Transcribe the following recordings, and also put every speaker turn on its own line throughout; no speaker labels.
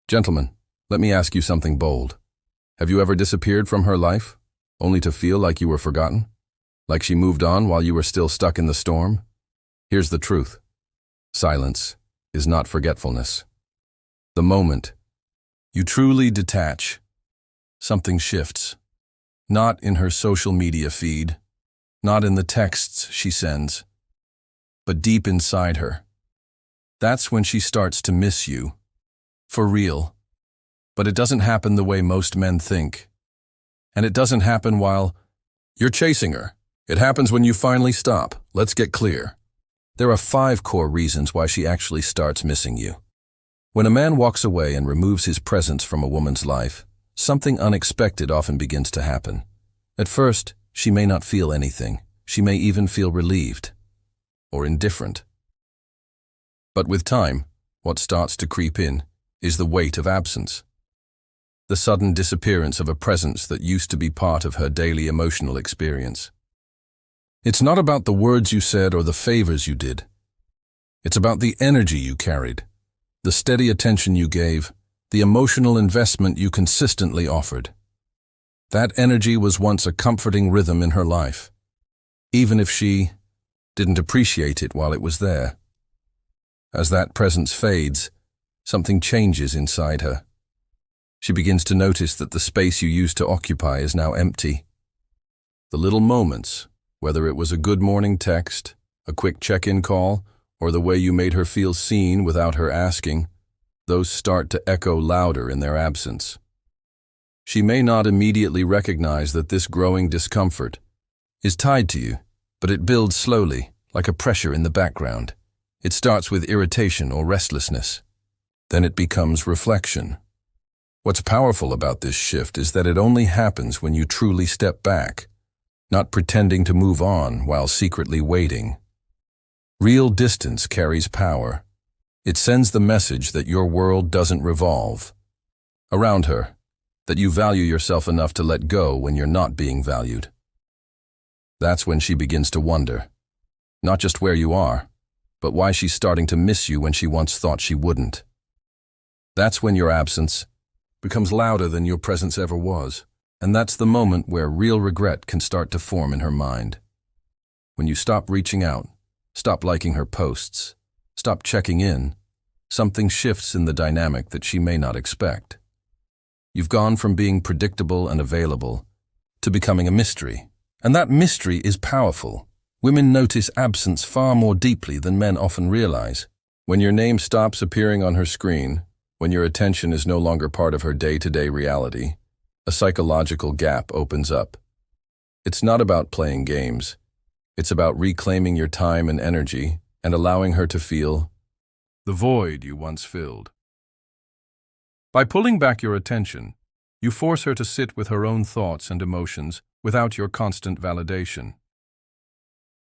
Gentlemen, let me ask you something bold. Have you ever disappeared from her life, only to feel like you were forgotten? Like she moved on while you were still stuck in the storm? Here's the truth. Silence is not forgetfulness. The moment you truly detach, something shifts. Not in her social media feed, not in the texts she sends, but deep inside her. That's when she starts to miss you. For real. But it doesn't happen the way most men think. And it doesn't happen while you're chasing her. It happens when you finally stop. Let's get clear. There are 5 core reasons why she actually starts missing you. When a man walks away and removes his presence from a woman's life, something unexpected often begins to happen. At first, she may not feel anything. She may even feel relieved or indifferent. But with time, what starts to creep in is the weight of absence. The sudden disappearance of a presence that used to be part of her daily emotional experience. It's not about the words you said or the favors you did. It's about the energy you carried, the steady attention you gave, the emotional investment you consistently offered. That energy was once a comforting rhythm in her life, even if she didn't appreciate it while it was there. As that presence fades, something changes inside her. She begins to notice that the space you used to occupy is now empty. The little moments, whether it was a good morning text, a quick check-in call, or the way you made her feel seen without her asking, those start to echo louder in their absence. She may not immediately recognize that this growing discomfort is tied to you, but it builds slowly, like a pressure in the background. It starts with irritation or restlessness. Then it becomes reflection. What's powerful about this shift is that it only happens when you truly step back, not pretending to move on while secretly waiting. Real distance carries power. It sends the message that your world doesn't revolve around her, that you value yourself enough to let go when you're not being valued. That's when she begins to wonder, not just where you are, but why she's starting to miss you when she once thought she wouldn't. That's when your absence becomes louder than your presence ever was, and that's the moment where real regret can start to form in her mind. When you stop reaching out, stop liking her posts, stop checking in, something shifts in the dynamic that she may not expect. You've gone from being predictable and available to becoming a mystery, and that mystery is powerful. Women notice absence far more deeply than men often realize. When your name stops appearing on her screen, when your attention is no longer part of her day-to-day reality, a psychological gap opens up. It's not about playing games. It's about reclaiming your time and energy and allowing her to feel the void you once filled. By pulling back your attention, you force her to sit with her own thoughts and emotions without your constant validation.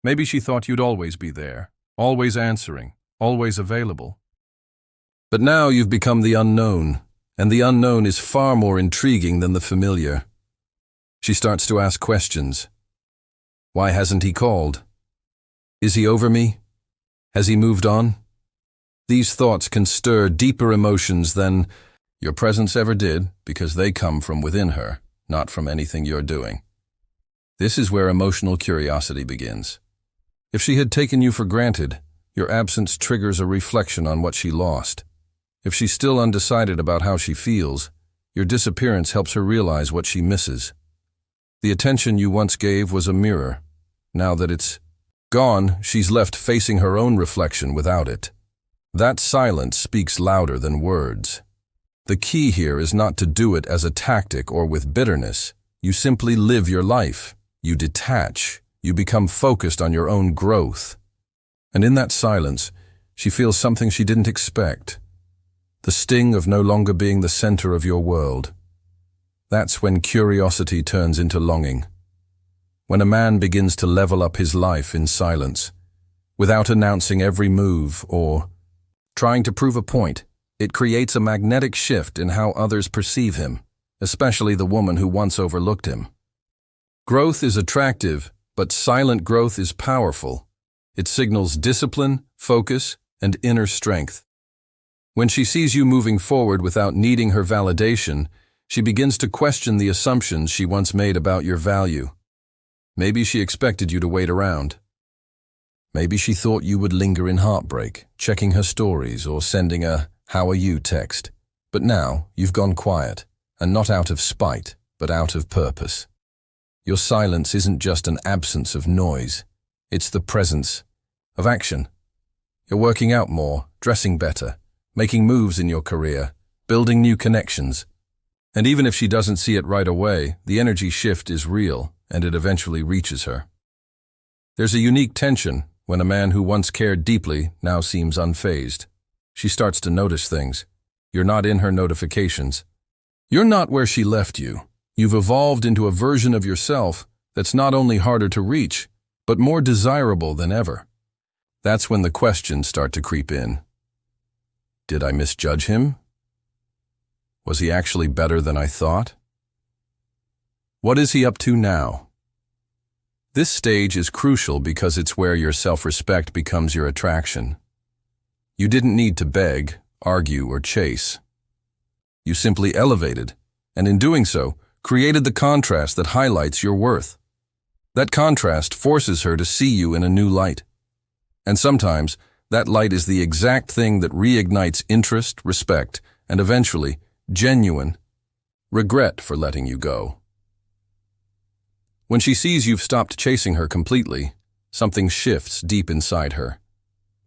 Maybe she thought you'd always be there, always answering, always available. But now you've become the unknown, and the unknown is far more intriguing than the familiar. She starts to ask questions. Why hasn't he called? Is he over me? Has he moved on? These thoughts can stir deeper emotions than your presence ever did because they come from within her, not from anything you're doing. This is where emotional curiosity begins. If she had taken you for granted, your absence triggers a reflection on what she lost. If she's still undecided about how she feels, your disappearance helps her realize what she misses. The attention you once gave was a mirror. Now that it's gone, she's left facing her own reflection without it. That silence speaks louder than words. The key here is not to do it as a tactic or with bitterness. You simply live your life. You detach. You become focused on your own growth. And in that silence, she feels something she didn't expect. The sting of no longer being the center of your world. That's when curiosity turns into longing. When a man begins to level up his life in silence, without announcing every move or trying to prove a point, it creates a magnetic shift in how others perceive him, especially the woman who once overlooked him. Growth is attractive, but silent growth is powerful. It signals discipline, focus, and inner strength. When she sees you moving forward without needing her validation, she begins to question the assumptions she once made about your value. Maybe she expected you to wait around. Maybe she thought you would linger in heartbreak, checking her stories or sending a "How are you" text. But now you've gone quiet, and not out of spite, but out of purpose. Your silence isn't just an absence of noise, it's the presence of action. You're working out more, dressing better, making moves in your career, building new connections. And even if she doesn't see it right away, the energy shift is real, and it eventually reaches her. There's a unique tension when a man who once cared deeply now seems unfazed. She starts to notice things. You're not in her notifications. You're not where she left you. You've evolved into a version of yourself that's not only harder to reach, but more desirable than ever. That's when the questions start to creep in. Did I misjudge him? Was he actually better than I thought? What is he up to now? This stage is crucial because it's where your self-respect becomes your attraction. You didn't need to beg, argue, or chase. You simply elevated, and in doing so, created the contrast that highlights your worth. That contrast forces her to see you in a new light. And sometimes, that light is the exact thing that reignites interest, respect, and eventually, genuine regret for letting you go. When she sees you've stopped chasing her completely, something shifts deep inside her.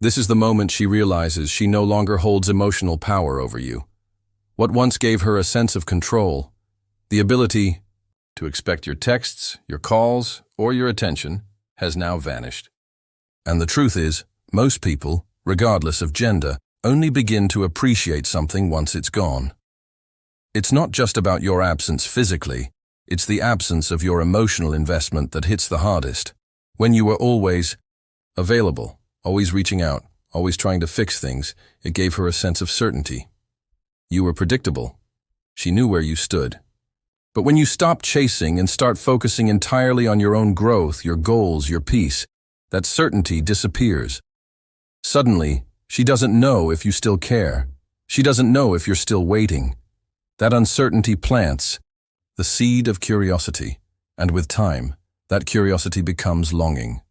This is the moment she realizes she no longer holds emotional power over you. What once gave her a sense of control, the ability to expect your texts, your calls, or your attention, has now vanished. And the truth is, most people, regardless of gender, only begin to appreciate something once it's gone. It's not just about your absence physically, it's the absence of your emotional investment that hits the hardest. When you were always available, always reaching out, always trying to fix things, it gave her a sense of certainty. You were predictable. She knew where you stood. But when you stop chasing and start focusing entirely on your own growth, your goals, your peace, that certainty disappears. Suddenly, she doesn't know if you still care. She doesn't know if you're still waiting. That uncertainty plants the seed of curiosity, and with time, that curiosity becomes longing.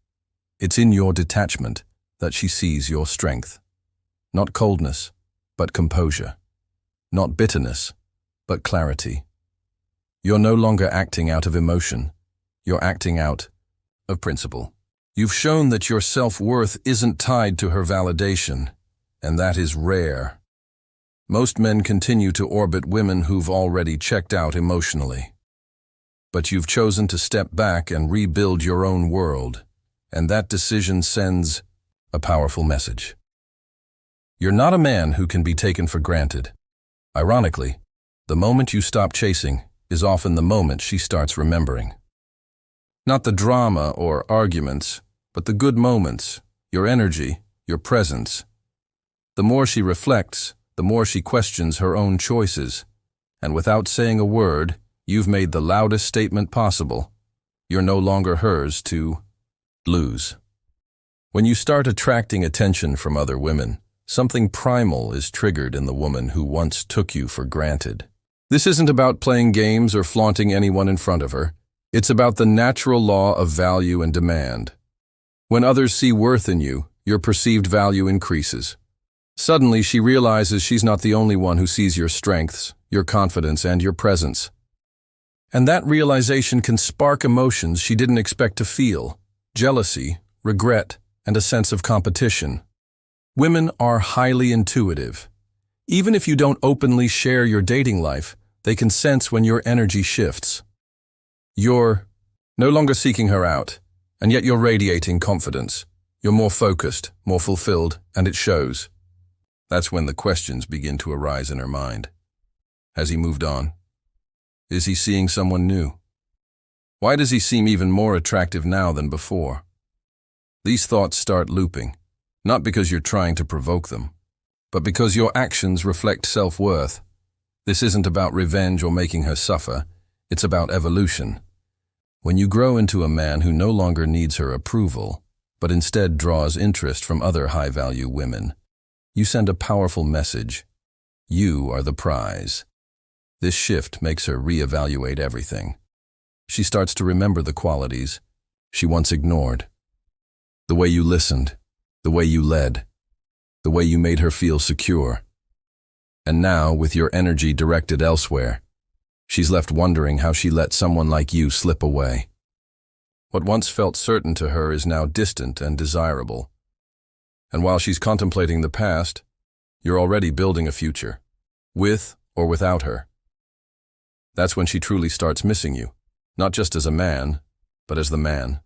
It's in your detachment that she sees your strength. Not coldness, but composure. Not bitterness, but clarity. You're no longer acting out of emotion. You're acting out of principle. You've shown that your self-worth isn't tied to her validation, and that is rare. Most men continue to orbit women who've already checked out emotionally. But you've chosen to step back and rebuild your own world, and that decision sends a powerful message. You're not a man who can be taken for granted. Ironically, the moment you stop chasing is often the moment she starts remembering. Not the drama or arguments, but the good moments, your energy, your presence. The more she reflects, the more she questions her own choices. And without saying a word, you've made the loudest statement possible. You're no longer hers to lose. When you start attracting attention from other women, something primal is triggered in the woman who once took you for granted. This isn't about playing games or flaunting anyone in front of her. It's about the natural law of value and demand. When others see worth in you, your perceived value increases. Suddenly, she realizes she's not the only one who sees your strengths, your confidence, and your presence. And that realization can spark emotions she didn't expect to feel: jealousy, regret, and a sense of competition. Women are highly intuitive. Even if you don't openly share your dating life, they can sense when your energy shifts. You're no longer seeking her out, and yet you're radiating confidence. You're more focused, more fulfilled, and it shows. That's when the questions begin to arise in her mind. Has he moved on? Is he seeing someone new? Why does he seem even more attractive now than before? These thoughts start looping, not because you're trying to provoke them, but because your actions reflect self-worth. This isn't about revenge or making her suffer. It's about evolution. When you grow into a man who no longer needs her approval, but instead draws interest from other high-value women, you send a powerful message. You are the prize. This shift makes her reevaluate everything. She starts to remember the qualities she once ignored. The way you listened, the way you led, the way you made her feel secure. And now, with your energy directed elsewhere, she's left wondering how she let someone like you slip away. What once felt certain to her is now distant and desirable. And while she's contemplating the past, you're already building a future, with or without her. That's when she truly starts missing you, not just as a man, but as the man